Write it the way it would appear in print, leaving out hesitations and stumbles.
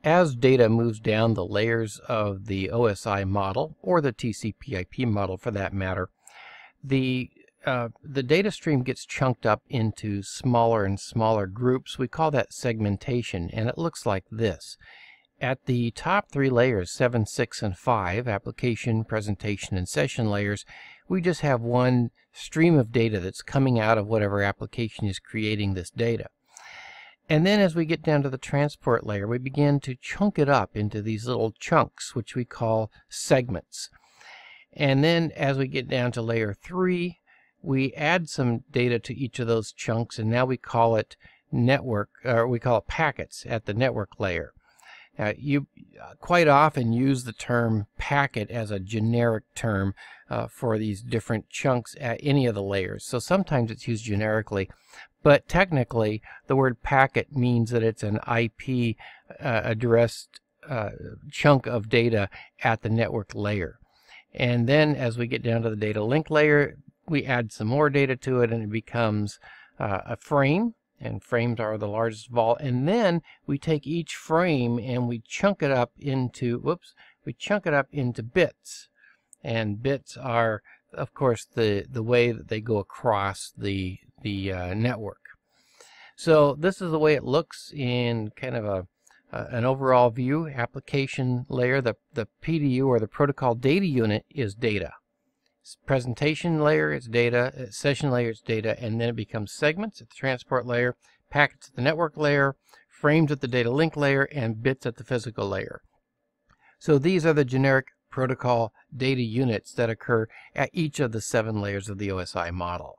As data moves down the layers of the OSI model, or the TCP/IP model for that matter, the data stream gets chunked up into smaller and smaller groups. We call that segmentation, and it looks like this. At the top three layers, 7, 6, and 5, application, presentation, and session layers, we just have one stream of data that's coming out of whatever application is creating this data. And then as we get down to the transport layer, we begin to chunk it up into these little chunks, which we call segments. And then as we get down to layer 3, we add some data to each of those chunks, and now we call it network, or we call it packets at the network layer. You quite often use the term packet as a generic term for these different chunks at any of the layers. So sometimes it's used generically, but technically the word packet means that it's an IP addressed chunk of data at the network layer. And then as we get down to the data link layer, we add some more data to it, and it becomes a frame. And frames are the largest of all. And then we take each frame and we chunk it up into, bits. And bits are, of course, the way that they go across the network. So this is the way it looks in kind of an overall view. Application layer, the PDU, or the protocol data unit, is data. Presentation layer is data, session layer is data, and then it becomes segments at the transport layer, packets at the network layer, frames at the data link layer, and bits at the physical layer. So these are the generic protocol data units that occur at each of the 7 layers of the OSI model.